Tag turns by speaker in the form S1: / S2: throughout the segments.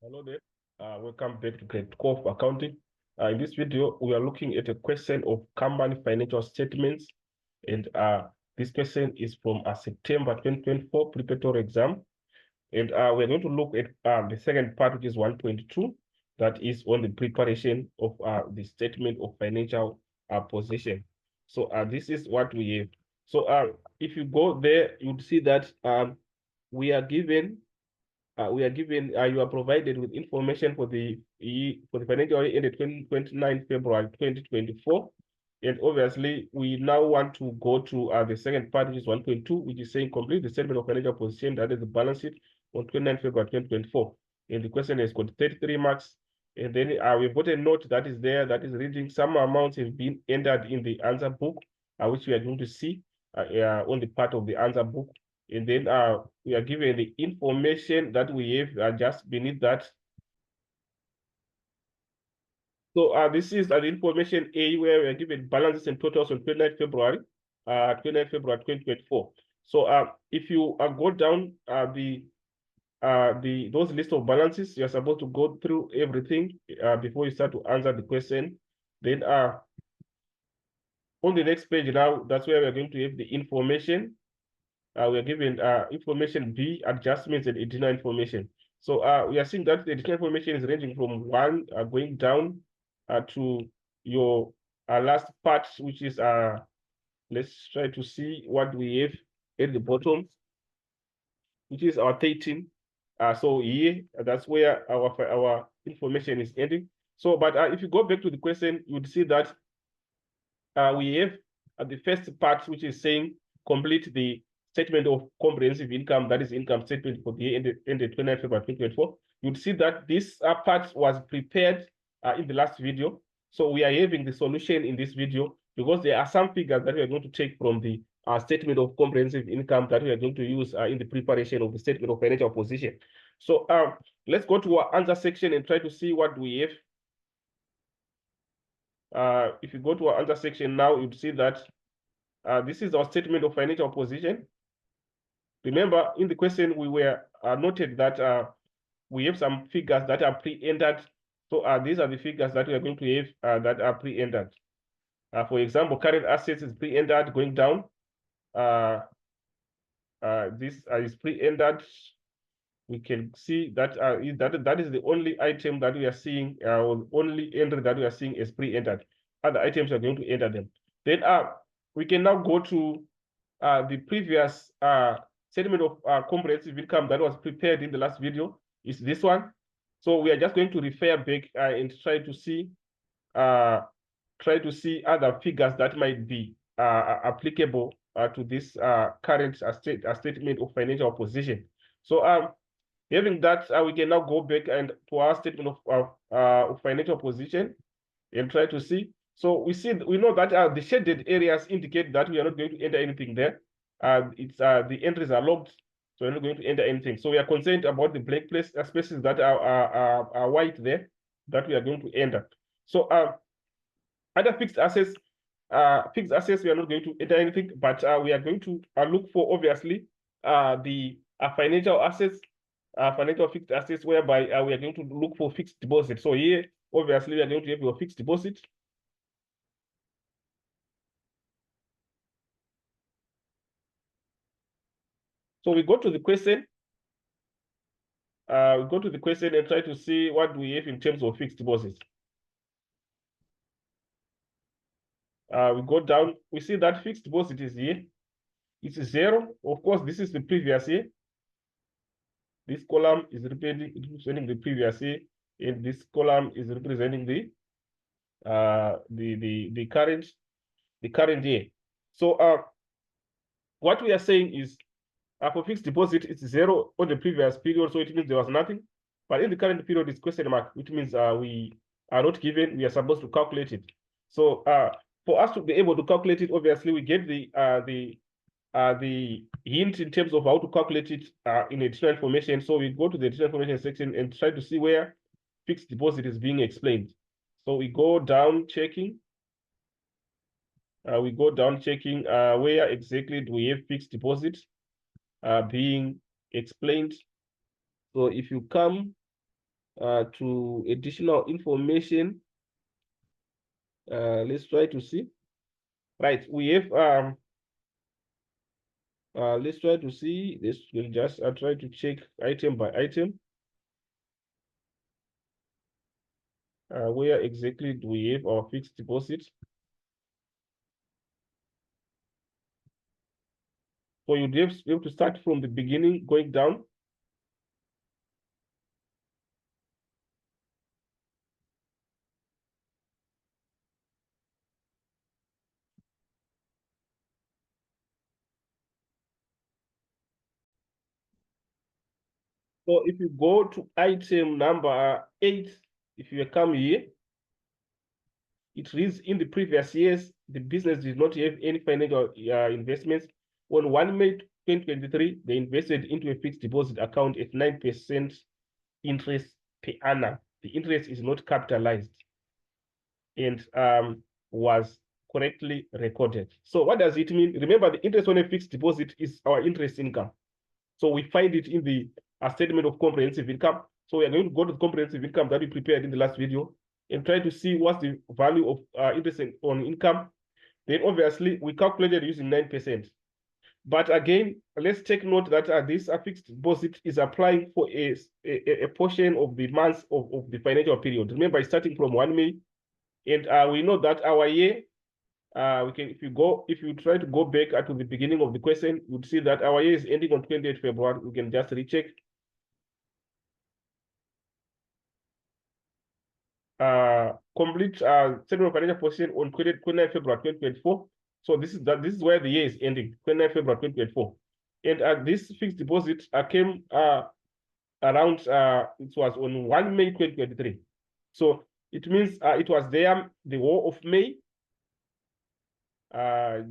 S1: Hello there. Welcome back to Grade 12 Accounting. In this video, we are looking at a question of company financial statements. And this question is from a September 2024 preparatory exam. And we're going to look at the second part, which is 1.2, that is on the preparation of the statement of financial position. So this is what we have. So if you go there, you'd see that we are given you are provided with information for the financial year ended 29 February 2024. And obviously, we now want to go to the second part, which is 1.2, which is saying complete the statement of financial position, that is the balance sheet on 29 February 2024. And the question has got 33 marks. And then we've got a note that is there that is reading some amounts have been entered in the answer book, which we are going to see on the part of the answer book. And then we are given the information that we have just beneath that. So this is the information A, where we are given balances and totals on 29 February 2024. So if you go down those list of balances, you're supposed to go through everything before you start to answer the question. Then on the next page now, that's where we're going to have the information. We're given information B, adjustments and additional information. So we are seeing that the additional information is ranging from 1 going down to your last part, which is, let's try to see what we have at the bottom, which is our 13. So here, that's where our information is ending. So, but if you go back to the question, you would see that we have the first part, which is saying complete the statement of comprehensive income, that is income statement for the year ended 29 February 2024. You'd see that this part was prepared in the last video. So we are having the solution in this video because there are some figures that we are going to take from the statement of comprehensive income that we are going to use in the preparation of the statement of financial position. So let's go to our answer section and try to see what we have. If you go to our answer section now, you'd see that this is our statement of financial position. Remember, in the question, we were noted that we have some figures that are pre-entered. So these are the figures that we are going to have that are pre-entered. For example, current assets is pre-entered going down. This is pre-entered. We can see that that is the only item that we are seeing, or only entry that we are seeing is pre-entered. Other items are going to enter them. Then we can now go to the previous statement of comprehensive income that was prepared in the last video is this one. So we are just going to refer back and try to see other figures that might be applicable to this current statement of financial position. So having that, we can now go back and to our statement of financial position and try to see. So we know that the shaded areas indicate that we are not going to enter anything there. The entries are logged, so we're not going to enter anything. So we are concerned about the blank spaces that are white there that we are going to enter. So other fixed assets, we are not going to enter anything, but we are going to look for obviously the financial assets, financial fixed assets, whereby we are going to look for fixed deposit. So here, obviously, we are going to have your fixed deposit. So we go to the question. We go to the question and try to see what we have in terms of fixed deposits. We go down, we see that fixed deposit is here. It's 0. Of course, this is the previous year. This column is representing the previous year, and this column is representing the current year. So what we are saying is for fixed deposit, it's 0 on the previous period, so it means there was nothing. But in the current period, it's question mark, which means we are not given, we are supposed to calculate it. So for us to be able to calculate it, obviously, we get the hint in terms of how to calculate it in additional information. So we go to the additional information section and try to see where fixed deposit is being explained. So we go down checking. Where exactly do we have fixed deposit being explained. So if you come to additional information. Let's try to see. Right, we have let's try to see. This will just try to check item by item. Where exactly do we have our fixed deposit? So you have to start from the beginning, going down. So if you go to item number 8, if you come here, it reads in the previous years, the business did not have any financial investments. On 1 May 2023, they invested into a fixed deposit account at 9% interest per annum. The interest is not capitalized and was correctly recorded. So what does it mean? Remember, the interest on a fixed deposit is our interest income. So we find it in the statement of comprehensive income. So we are going to go to the comprehensive income that we prepared in the last video and try to see what's the value of interest on income. Then obviously we calculated using 9%. But again, let's take note that this fixed deposit is applying for a portion of the months of the financial period. Remember, it's starting from 1 May. And we know that our year, we can, if you try to go back to the beginning of the question, you'd see that our year is ending on 28 February. We can just recheck. Complete statement of financial position on 29 February 2024. So this is where the year is ending, 29 February 2024. And this fixed deposit came around, it was on 1 May 2023. So it means it was there the whole of May,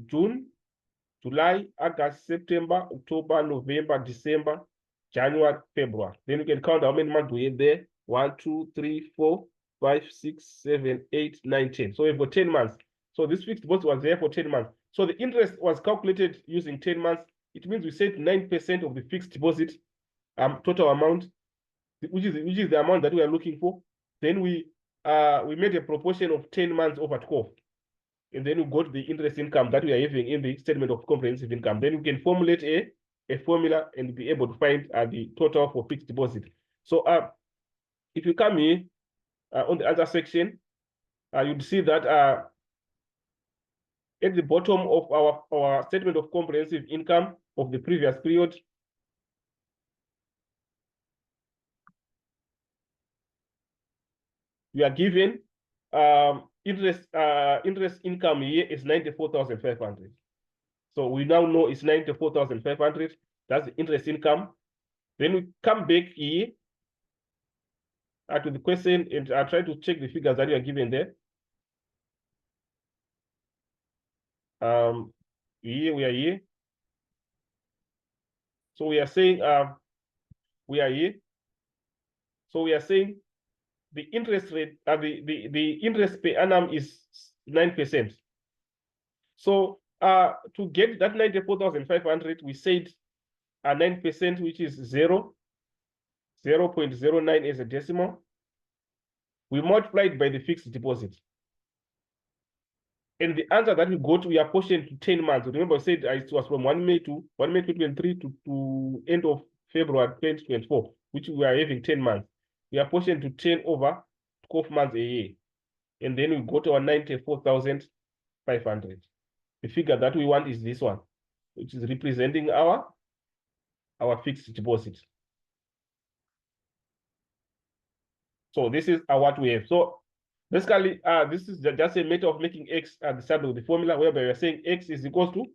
S1: June, July, August, September, October, November, December, January, February. Then you can count how many months we have there. 1, 2, 3, 4, 5, 6, 7, 8, 9, 10. So we've got 10 months. So this fixed deposit was there for 10 months. So the interest was calculated using 10 months. It means we said 9% of the fixed deposit total amount, which is the amount that we are looking for. Then we made a proportion of 10 months over 12. And then we got the interest income that we are having in the statement of comprehensive income. Then we can formulate a formula and be able to find the total for fixed deposit. So if you come here on the other section, you'd see that at the bottom of our statement of comprehensive income of the previous period, we are given interest income here is 94,500. So we now know it's 94,500. That's the interest income. Then we come back here to the question and try to check the figures that you are given there. Here we are here. So we are saying we are here. So we are saying the interest rate, the interest per annum is 9%. So to get that 94,500, we said 9%, which is 0.09 as a decimal. We multiplied by the fixed deposit. And the answer that we got, we apportioned to 10 months. Remember, I said it was from 1 May 2023 to end of February 2024, which we are having 10 months. We apportioned to 10 over 12 months a year. And then we got our 94,500. The figure that we want is this one, which is representing our fixed deposit. So this is what we have. So basically, this is just a matter of making X at the start of the formula, whereby we're saying X is equal to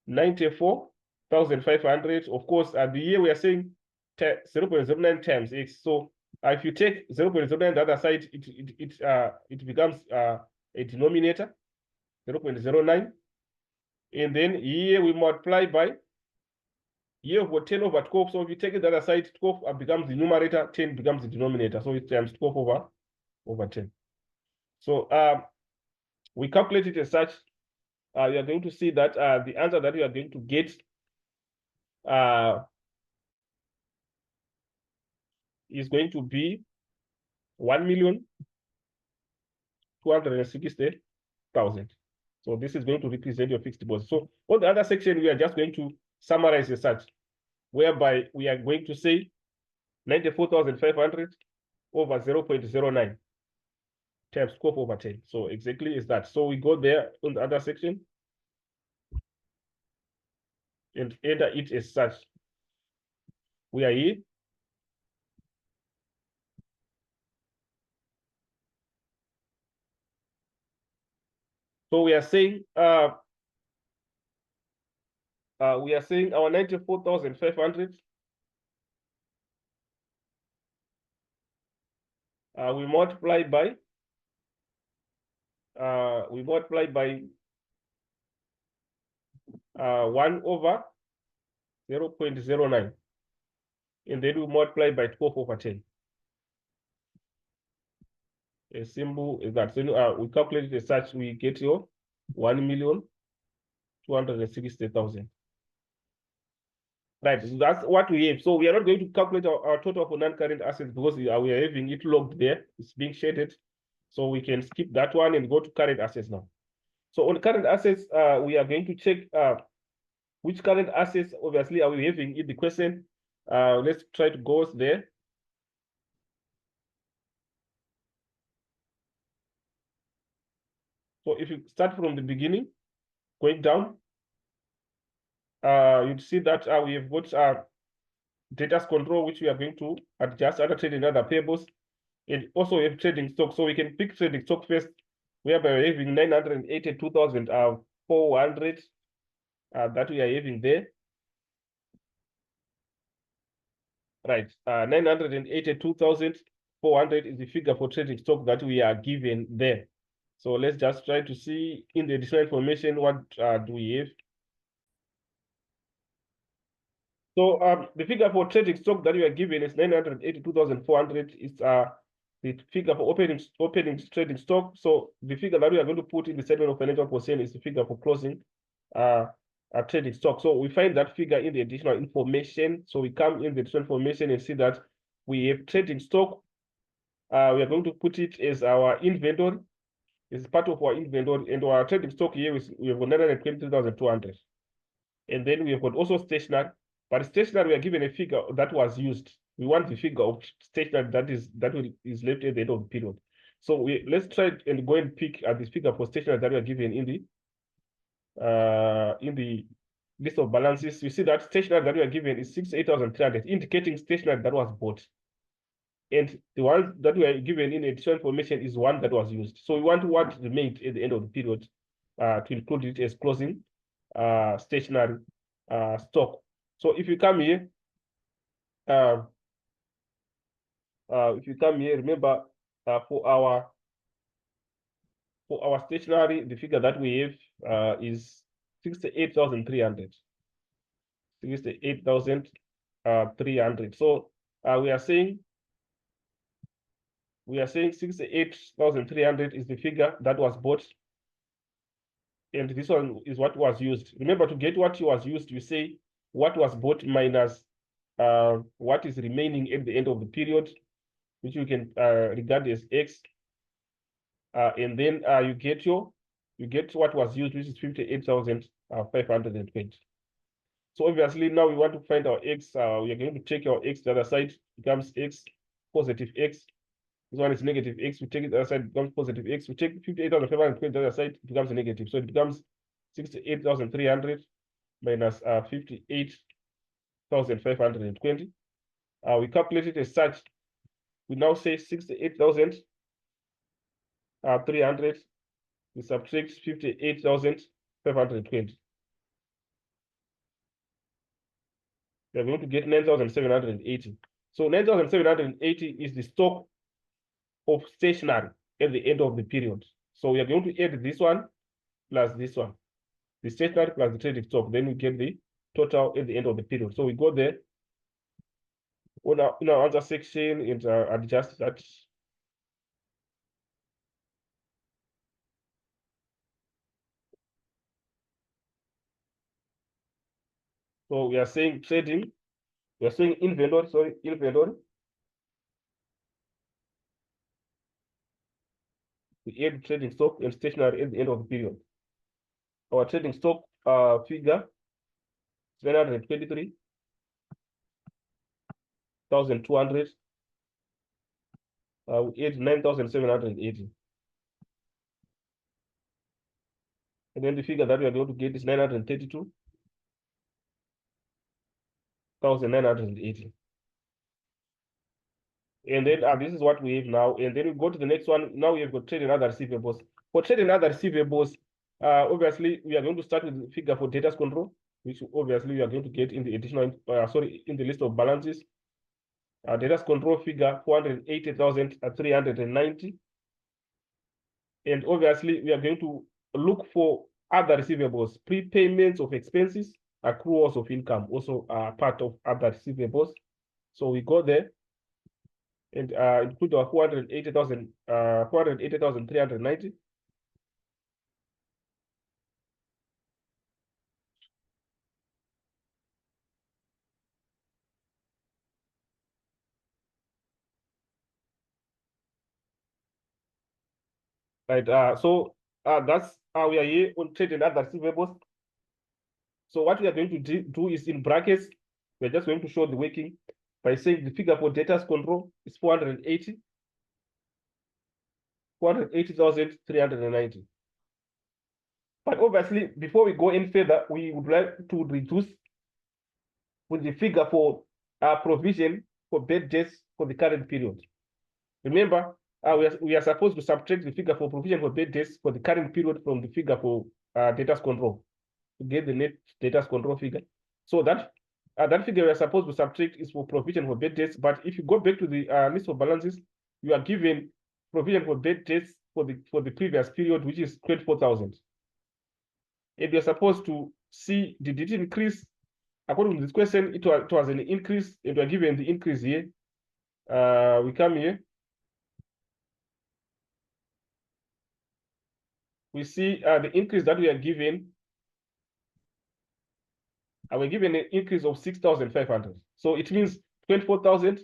S1: 94,500. Of course, at the year we are saying 0.09 times X. So if you take 0.09 the other side, it becomes a denominator, 0.09. And then here we multiply by, here we've got 10 over 12. So if you take it the other side, 12 becomes the numerator, 10 becomes the denominator. So it's times 12 over 10. So we calculate it as such. You are going to see that the answer that you are going to get is going to be 1,260,000. So this is going to represent your fixed deposit. So on the other section, we are just going to summarize as such, whereby we are going to say 94,500 over 0.09 times 12 over 10. So exactly is that. So we go there on the other section and enter it as such. We are here. So we are saying our 94,500 we multiply by 1 over 0.09, and then we multiply by 12 over 10. As simple as that. So we calculate it as such, we get your 1,260,000. Right, so that's what we have. So we are not going to calculate our total for non-current assets because we are having it logged there. It's being shaded. So we can skip that one and go to current assets now. So on current assets, we are going to check which current assets, obviously, are we having in the question. Let's try to go there. So if you start from the beginning, going down, you'd see that we have got data control, which we are going to adjust other trading other payables, and also we have trading stock. So we can pick trading stock first, whereby we're having 982,400 that we are having there. Right, 982,400 is the figure for trading stock that we are given there. So let's just try to see in the additional information, what do we have? So the figure for trading stock that we are given is 982,400. It's the figure for opening trading stock. So the figure that we are going to put in the statement of financial position is the figure for closing trading stock. So we find that figure in the additional information. So we come in the additional information and see that we have trading stock. We are going to put it as our inventory. It's part of our inventory, and our trading stock here is we have got 923,200. And then we have got also stationery. But stationery, we are given a figure that was used. We want the figure of stationery that is left at the end of the period. So let's try and go and pick this figure for stationery that we are given in the list of balances. You see that stationery that we are given is 68,300, indicating stationery that was bought. And the one that we are given in additional information is one that was used. So we want what remained at the end of the period to include it as closing stationery stock. So if you come here, remember for our stationery, the figure that we have is 68,300. 68,300. So we are saying 68,300 is the figure that was bought, and this one is what was used. Remember, to get what was used, you say what was bought minus what is remaining at the end of the period, which you can regard as X, and then you get what was used, which is 58,520. So obviously now we want to find our X. We are going to take our X. The other side becomes X, positive X. This one is negative X. We take it the other side, becomes positive X. We take 58,520 the other side, it becomes a negative. So it becomes 68,300 minus 58,520. We calculate it as such. We now say 68,300. We subtract 58,520. We're going to get 9,780. So 9,780 is the stock of stationery at the end of the period. So we are going to add this one plus this one, the stationery plus the trading stock. Then we get the total at the end of the period. So we go there in our answer section and adjust that. So we are saying trading, we are saying inventory, we add trading stock and stationery at the end of the period. Our trading stock figure 723,200. We add 9,780. And then the figure that we are going to get is 932,980. And then this is what we have now. And then we go to the next one. Now we have got trade and other receivables. For trade and other receivables, obviously we are going to start with the figure for debtors control, which obviously we are going to get in the additional, in the list of balances. Debtors control figure 480,390. And obviously we are going to look for other receivables, prepayments of expenses, accruals of income, also part of other receivables. So we go there and include our 480,390. Right. So that's how we are here on trade and other receivables. So what we are going to do is in brackets, we're just going to show the working by saying the figure for debtors control is 480,390. But obviously, before we go any further, we would like to reduce with the figure for provision for bad debts for the current period. Remember, we are supposed to subtract the figure for provision for bad debts for the current period from the figure for debtors control to get the net debtors control figure. So that figure we are supposed to subtract is for provision for bad debts. But if you go back to the list of balances, you are given provision for bad debts for the previous period, which is 24,000. And you're supposed to see, did it increase? According to this question, it was an increase, and we're given the increase here. We come here. We see the increase that we are given. We're given an increase of 6,500. So it means 24,000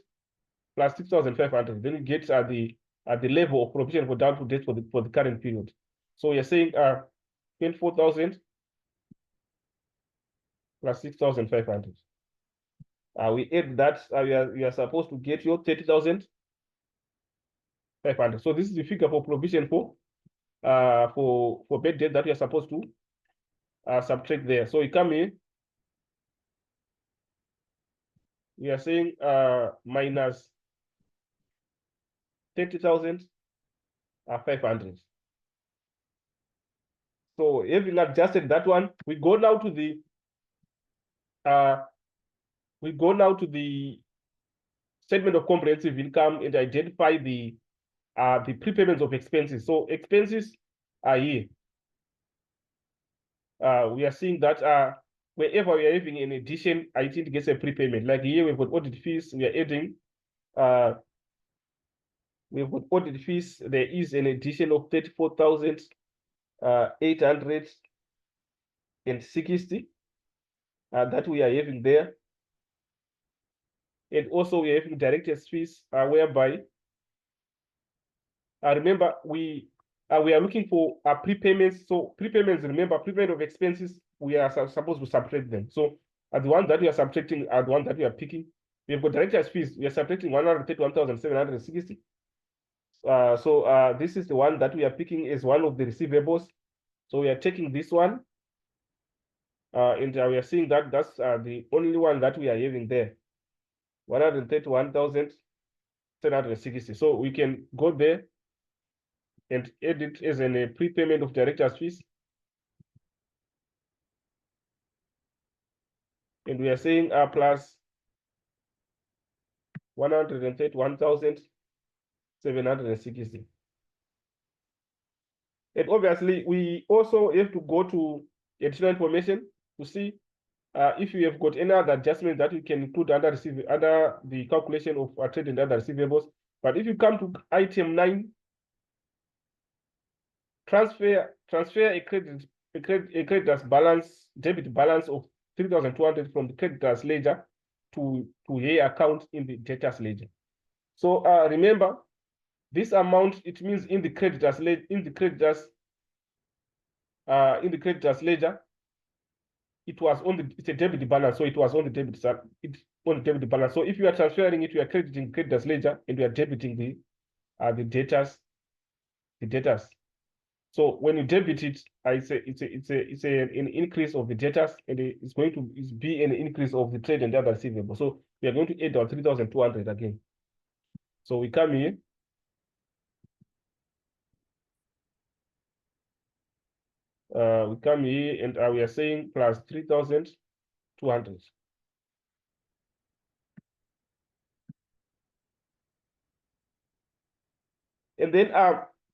S1: plus 6,500. Then you get at the level of provision for doubtful debt for the current period. So you're saying 24,000 plus 6,500. We add that, we are supposed to get your 30,500. So this is the figure for provision for bad debt that we are supposed to subtract there. So we come here, we are saying minus 30,500. So having adjusted that one, we go now to the statement of comprehensive income and identify the prepayments of expenses. So expenses are here. We are seeing that wherever we are having an addition, it gets a prepayment. Like here, we've got audit fees. We are adding. We've got audit fees. There is an addition of 34,860 that we are having there. And also we are having directors' fees, whereby remember we are looking for prepayments. So prepayments, remember, prepayment of expenses, we are supposed to subtract them. So the ones that we are subtracting are the ones that we are picking. We have got directors' fees. We are subtracting 131,760. So this is the one that we are picking as one of the receivables. So we are taking this one. And we are seeing that that's the only one that we are having there. 131,760. So we can go there and add it as a prepayment of director's fees. And we are saying plus 131,760. And obviously, we also have to go to additional information to see if you have got any other adjustment that you can include under the calculation of trade and other receivables. But if you come to item 9, transfer a creditor's balance, debit balance of 3,200 from the creditor's ledger to a account in the debtor's ledger. So remember, This amount, it means in the creditors ledger, it was on the, it's a debit balance, so it was on the debit side, on the debit balance. So if you are transferring it, you are crediting creditors ledger and you are debiting the debtors. So when you debit it, it's an increase of the debtors, and it's going to be an increase of the trade and other receivable. So we are going to add our 3,200 again. So we come here. We come here and we are saying plus 3,200. And then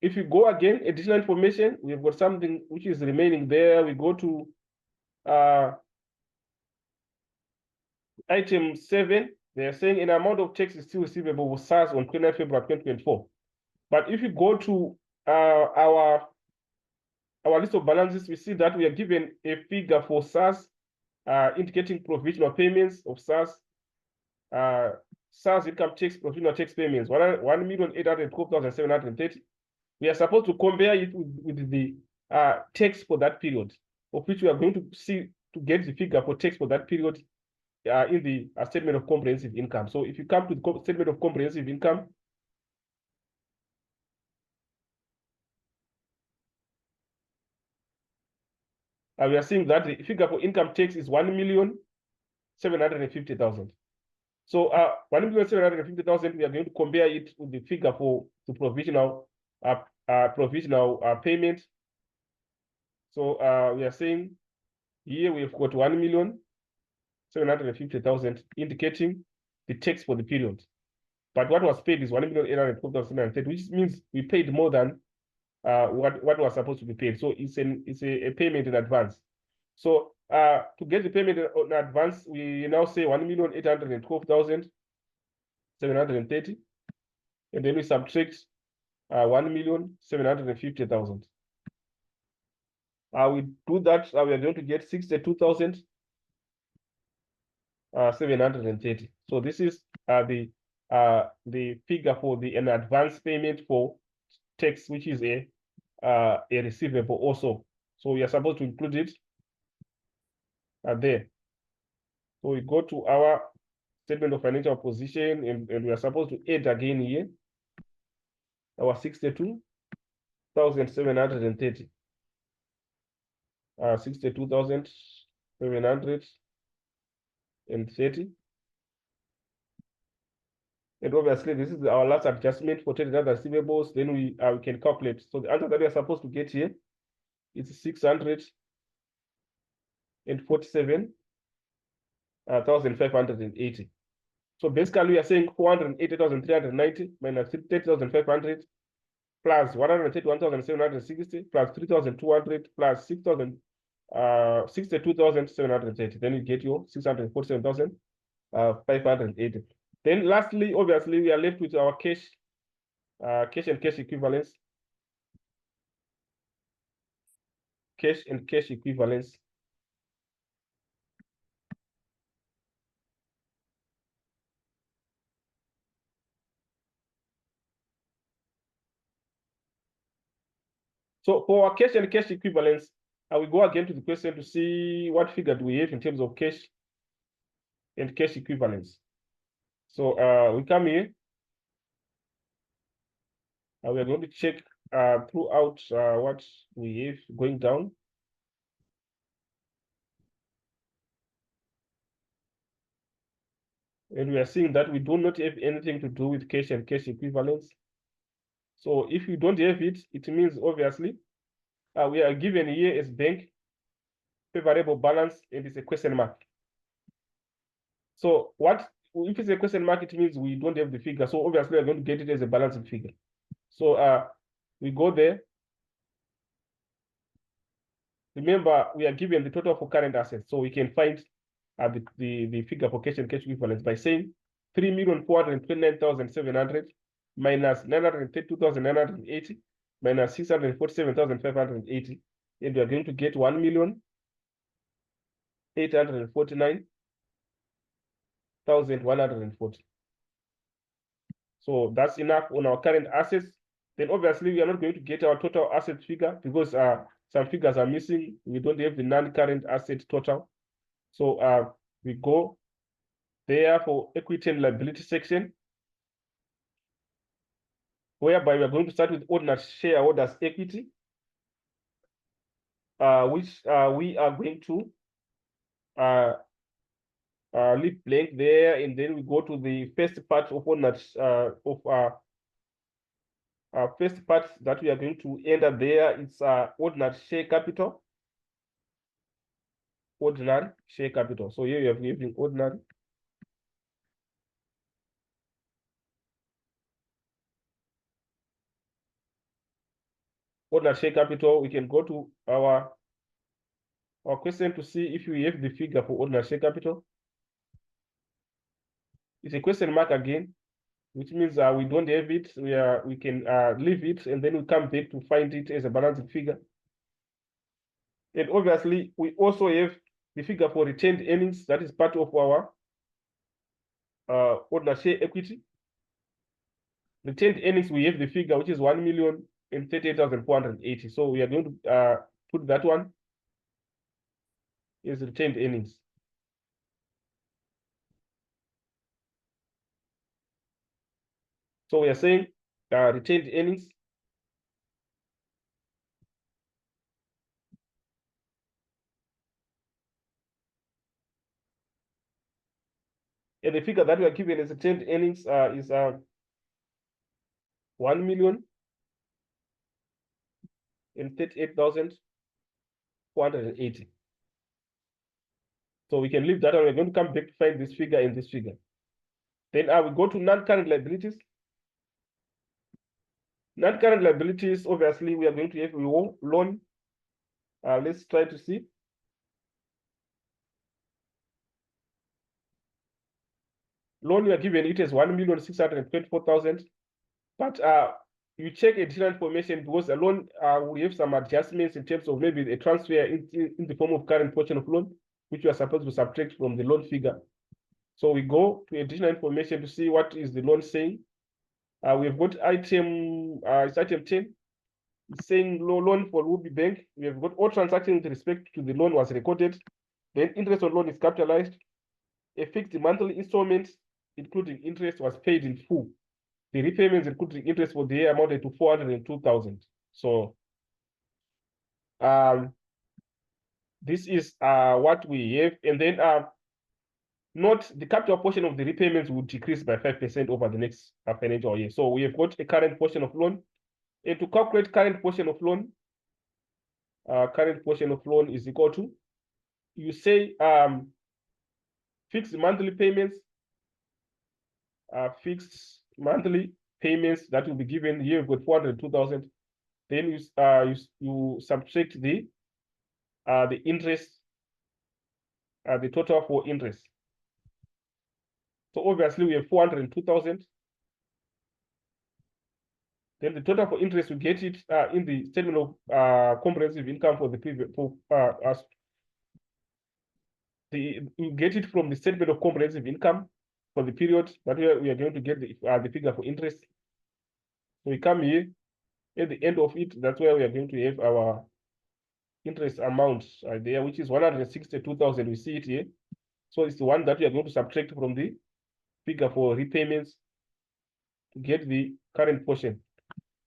S1: if you go again, additional information, we've got something which is remaining there. We go to item 7. They're saying an amount of tax is still receivable with SARS on 29 February 2024. But if you go to our list of balances, we see that we are given a figure for SARS indicating provisional payments of SARS. SARS income tax, provisional tax payments, 1,812,730. We are supposed to compare it with the tax for that period, of which we are going to see to get the figure for tax for that period in the statement of comprehensive income. So if you come to the statement of comprehensive income, we are seeing that the figure for income tax is 1,750,000. So 1,750,000, we are going to compare it with the figure for the provisional payment. So we are saying here we've got 1,750,000 indicating the tax for the period. But what was paid is 1,812,730, which means we paid more than what was supposed to be paid. So it's a payment in advance. So to get the payment in advance, we now say 1,812,730, and then we subtract 1,750,000. We do that, we are going to get 62,730. So this is the figure for an advance payment for tax, which is a receivable also. So we are supposed to include it there. So we go to our statement of financial position, and we are supposed to add again here our 62,730. 62,730. And obviously, this is our last adjustment for trade and other receivables. Then we can calculate. So the answer that we are supposed to get here is 647,580. So basically, we are saying 480,390 minus 30,500 plus 131,760 plus 3,200 plus 62,730. Then you get your 647,580. Then lastly, obviously, we are left with our cash and cash equivalents. Cash and cash equivalents. So for our cash and cash equivalents, I will go again to the question to see what figure do we have in terms of cash and cash equivalents. So we come here. We are going to check throughout what we have going down. And we are seeing that we do not have anything to do with cash and cash equivalents. So if you don't have it, it means obviously we are given here as bank favorable balance, and it's a question mark. So if it's a question mark, it means we don't have the figure. So obviously we're going to get it as a balancing figure. So we go there. Remember, we are given the total for current assets. So we can find the figure for cash and cash equivalents by saying 3,429,700 minus 932,980 minus 647,580. And we are going to get 1,849,140. So that's enough on our current assets. Then obviously we are not going to get our total asset figure because some figures are missing. We don't have the non-current asset total. So we go there for equity and liability section, whereby we are going to start with ordinary shareholders' equity, which we are going to leave blank there, and then we go to the first part of ordinary first part that we are going to enter there. It's ordinary share capital. Ordinary share capital. So here you have given ordinary. Ordinary share capital. We can go to our question to see if we have the figure for ordinary share capital. It's a question mark again, which means we don't have it. We can leave it, and then we come back to find it as a balancing figure. And obviously, we also have the figure for retained earnings. That is part of our ordinary share equity. Retained earnings, we have the figure, which is 1,038,480. So we are going to put that one as retained earnings. So we are saying retained earnings. And the figure that we are given as retained earnings is 1,038,480. So we can leave that one. We're going to come back to find this figure and this figure. Then we go to non-current liabilities. Non-current liabilities, obviously, we are going to have a loan. Let's try to see. Loan, we are given it as 1,624,000. But you check additional information because the loan we have some adjustments in terms of maybe a transfer in the form of current portion of loan, which you are supposed to subtract from the loan figure. So we go to additional information to see what is the loan saying. We've got item, it's item 10. It's saying loan for Ruby Bank. We have got all transactions with respect to the loan was recorded. Then interest on loan is capitalized. A fixed monthly installment, including interest, was paid in full. The repayments, including interest for the year, amounted to 402,000. So this is what we have. And then note the capital portion of the repayments will decrease by 5% over the next financial year. So we have got a current portion of loan. And to calculate current portion of loan is equal to, you say fixed monthly payments that will be given here. You've got 402,000. Then you subtract the interest, the total for interest. So obviously we have 402,000. Then the total for interest, we get it in the statement of comprehensive income for the previous you get it from the statement of comprehensive income for the period, but we are going to get the figure for interest. So we come here at the end of it. That's where we are going to have our interest amount there, which is 162,000. We see it here. So it's the one that we are going to subtract from the figure for repayments to get the current portion.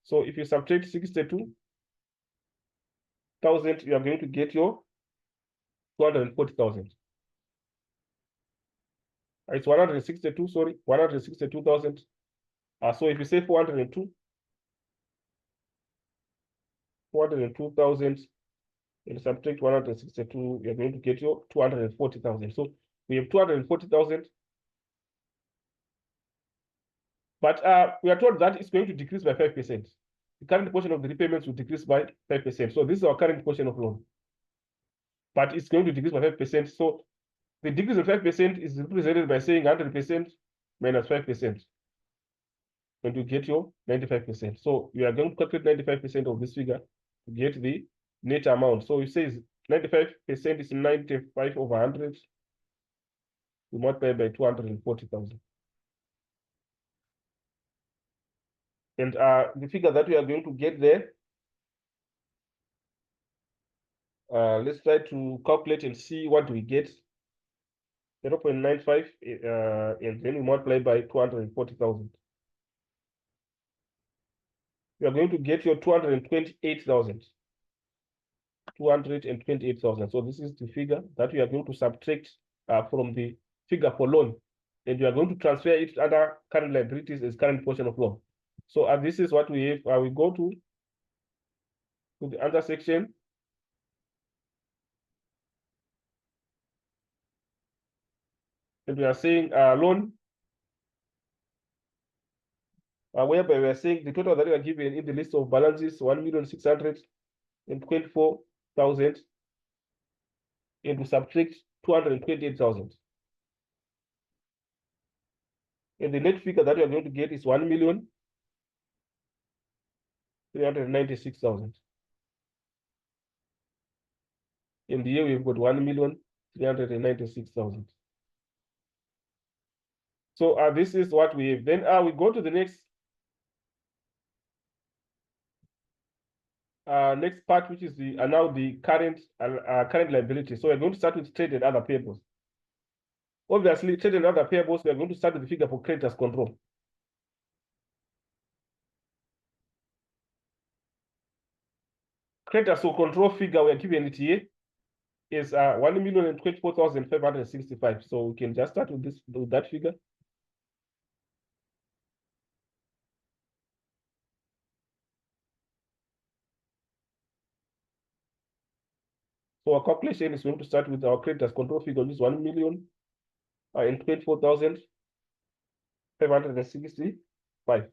S1: So if you subtract 62,000, you are going to get your 240,000. It's 162, sorry, 162,000. So if you say 402,000 and subtract 162, you're going to get your 240,000. So we have 240,000. But we are told that it's going to decrease by 5%. The current portion of the repayments will decrease by 5%. So this is our current portion of loan. But it's going to decrease by 5%. So the decrease of 5% is represented by saying 100% minus 5%. And you get your 95%. So you are going to calculate 95% of this figure to get the net amount. So it says 95% is 95 over 100. We multiply by 240,000. And the figure that we are going to get there, let's try to calculate and see what we get. 0.95, and then we multiply by 240,000. You are going to get your 228,000. 228,000. So this is the figure that we are going to subtract from the figure for loan. And you are going to transfer it under current liabilities as current portion of loan. So this is what we have. We go to the other section. And we are saying loan, whereby we are saying the total that we are given in the list of balances, 1,624,000, and we subtract 228,000. And the net figure that we are going to get is 1,396,000. In the year, we've got 1,396,000. So this is what we have. Then we go to the next part, which is the now the current liability. So we're going to start with trade and other payables. Obviously, trade and other payables, we are going to start with the figure for creditors control. Creditors control figure we are given it here is 1,024,565. So we can just start with that figure. So our calculation is going to start with our creditors control figure, which is 1,024,565.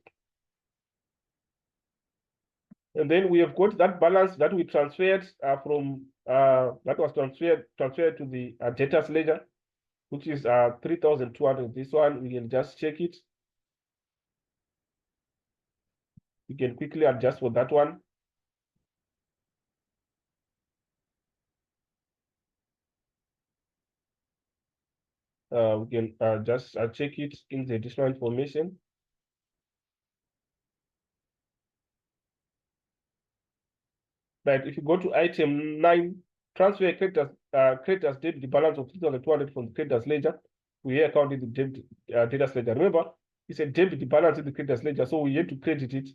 S1: And then we have got that balance that we transferred from that was transferred to the debtors ledger, which is 3,200. This one we can just check it. We can quickly adjust for that one. We can just check it in the additional information. But if you go to item 9, transfer creditors debit the balance of 3,200 from the creditors ledger. We here counted the debtors ledger. Remember, it's a debit the balance in the creditors ledger, so we have to credit it.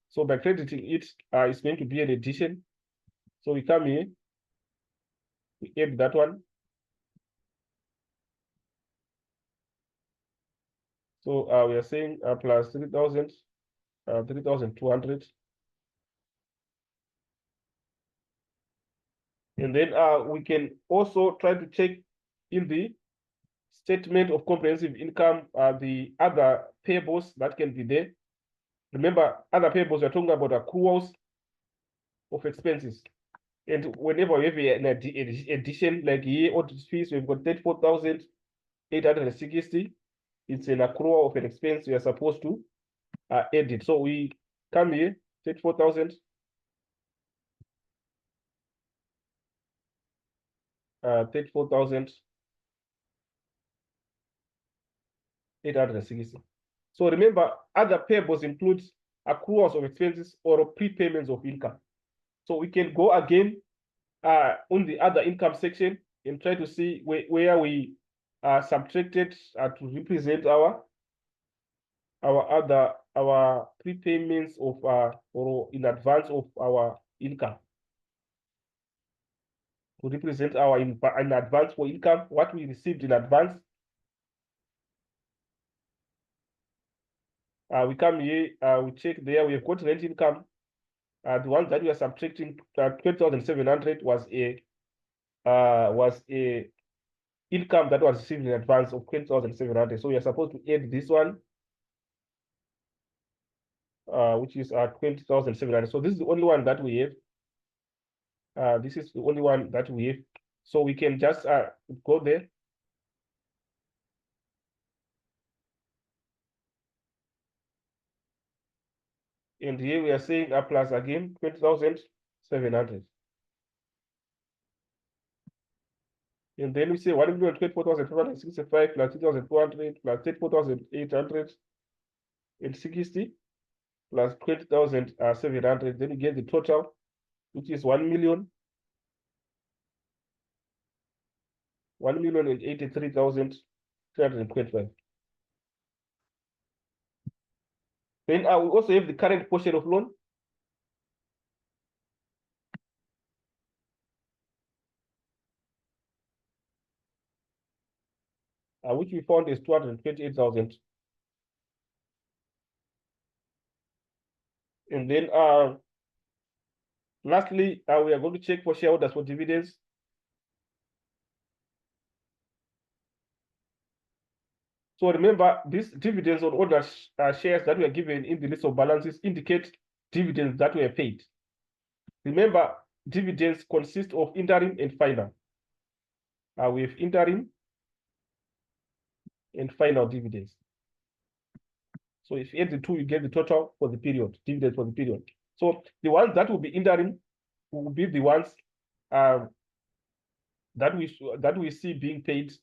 S1: So by crediting it, it's going to be an addition. So we come here, we add that one. So we are saying plus 3,000, 3,200. And then we can also try to check in the statement of comprehensive income the other payables that can be there. Remember, other payables, we're talking about accruals of expenses. And whenever we have an addition, like here, audit fees, we've got 34,860. It's an accrual of an expense we are supposed to edit. So we come here, 34,000. 34,860. So remember, other payables include accruals of expenses or prepayments of income. So we can go again on the other income section and try to see where we subtracted to represent our prepayments of or in advance of our income. To represent our in advance for income, what we received in advance. We come here, we check there, we have got rent income. The one that we are subtracting, 12,700 was a income that was received in advance of 12,700. So we are supposed to add this one, which is 20,700. So this is the only one that we have. This is the only one that we have. So we can just go there. And here we are saying plus again 20,700. And then we say 1,024,565 plus 2,200 plus 34,860. plus 20,700. Then you get the total, which is 1,083,325. Then we also have the current portion of loan. Which we found is 228,000. And then lastly, we are going to check for shareholders for dividends. So remember, these dividends on order shares that were given in the list of balances indicate dividends that were paid. Remember, dividends consist of interim and final. We have interim and final dividends. So if you add the two, you get the total for the period, dividends for the period. So the ones that will be interim will be the ones that we see being paid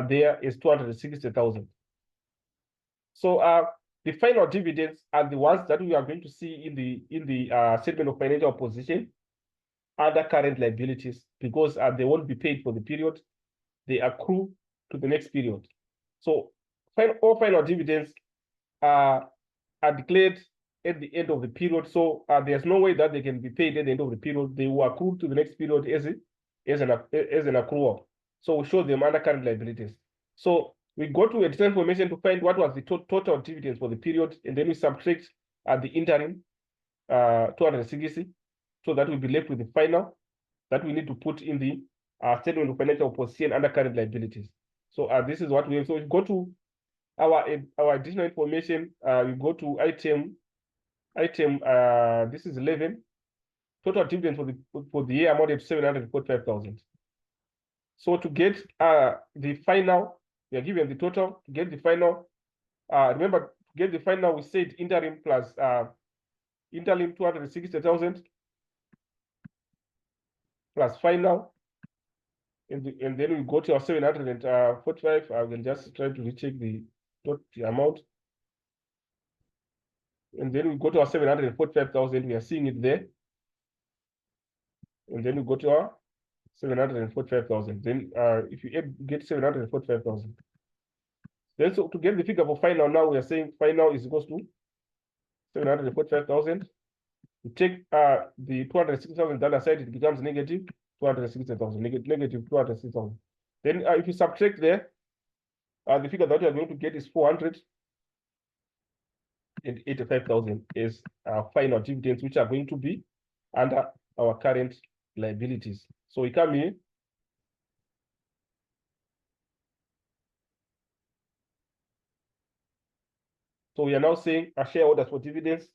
S1: there is 260,000. So the final dividends are the ones that we are going to see in the statement of financial position under current liabilities, because they won't be paid for the period, they accrue to the next period. So all final dividends are declared at the end of the period. So there's no way that they can be paid at the end of the period. They will accrue to the next period as an accrual. So we show them under current liabilities. So we go to additional information to find what was the total dividends for the period, and then we subtract the interim 260. So that will be left with the final that we need to put in the statement of financial position under current liabilities. So this is what we have. So if you go to our additional information, we go to item this is 11. Total dividends for the year amounted to 745,000. So to get the final, we are given the total. To get the final, remember, to get the final, we said interim plus interim 260,000 plus final, and then we go to our 745. I will just try to recheck the amount. And then we go to our 745,000. We are seeing it there. And then we go to our 745,000. Then if you get 745,000. Then so to get the figure for final now, we are saying final is equals to 745,000. We take the 260,000 that aside, it becomes negative 260,000, negative 260,000. Then if you subtract there, the figure that you are going to get is 485,000 is final dividends, which are going to be under our current liabilities. So we come here. So we are now saying our shareholders for dividends.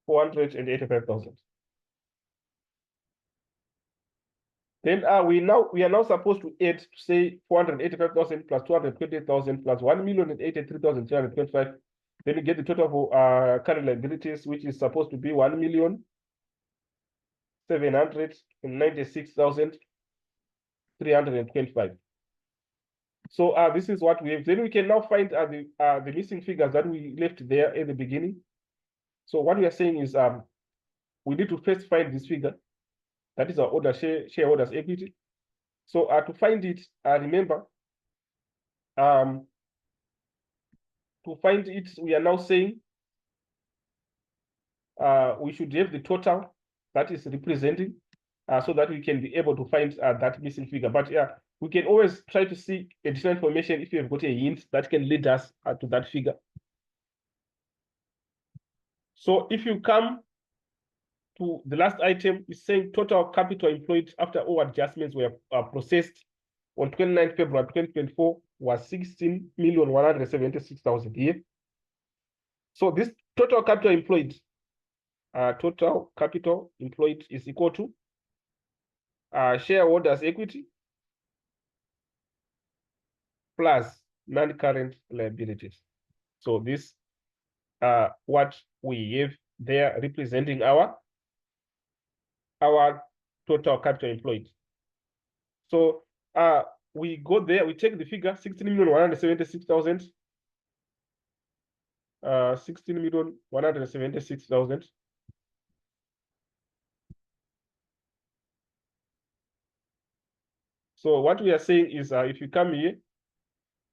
S1: $485,000. Then we are now supposed to add, say, 485,000 plus 220,000 plus 1,083,325. Then you get the total for current liabilities, which is supposed to be 1,796,325. So this is what we have. Then we can now find the missing figures that we left there at the beginning. So what we are saying is we need to first find this figure. That is our order shareholders equity. So to find it, remember, to find it, we are now saying we should have the total that is representing, so that we can be able to find that missing figure. But yeah, we can always try to see additional information if you have got a hint that can lead us to that figure. So if you come to the last item, is saying total capital employed after all adjustments were processed on 29 February 2024 was 16,176,000 here. So this total capital employed is equal to shareholders equity plus non-current liabilities. So this what we have there representing our our total capital employed. So we go there, we take the figure 16,176,000. 16,176,000. So what we are saying is, if you come here,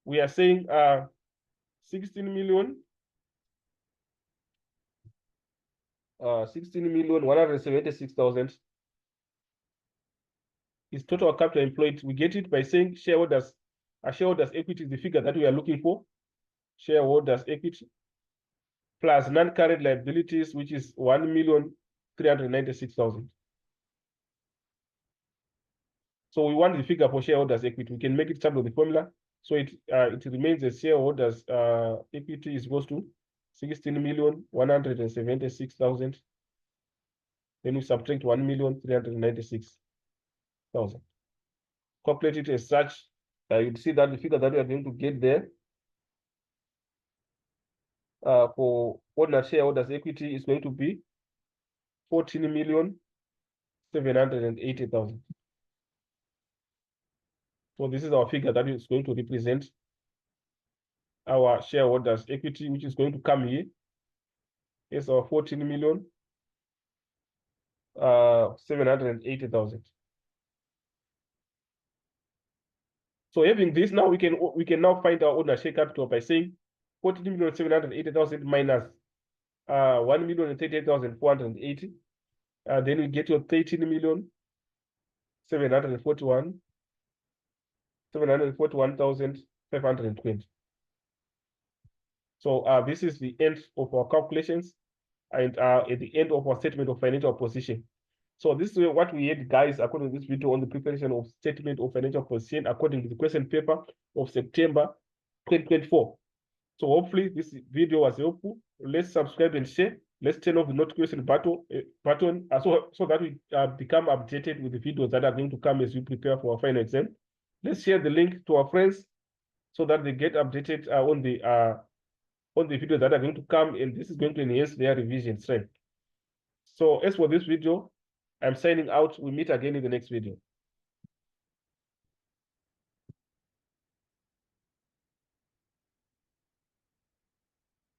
S1: we are saying 16,176,000 is total capital employed. We get it by saying shareholders equity is the figure that we are looking for. Shareholders equity plus non-current liabilities, which is 1,396,000. So we want the figure for shareholders equity. We can make it start with the formula. So it remains as shareholders equity is equals to 16,176,000. Then we subtract 1,396,000. Calculate it as such. You'd see that the figure that we are going to get there for ordinary shareholders equity is going to be 14,780,000. So this is our figure that is going to represent our shareholders equity, which is going to come here. It's our 14,780,000. So having this now, we can now find our ordinary share capital by saying 14,780,000 minus 1,038,480. Then we get your 13,741,520. So this is the end of our calculations and at the end of our statement of financial position. So this is what we had, guys, according to this video on the preparation of statement of financial position according to the question paper of September 2024. So hopefully this video was helpful. Let's subscribe and share. Let's turn off the notification button so that we become updated with the videos that are going to come as we prepare for our final exam. Let's share the link to our friends so that they get updated on the videos that are going to come, and this is going to enhance their revision strength. So as for this video, I'm signing out. We meet again in the next video.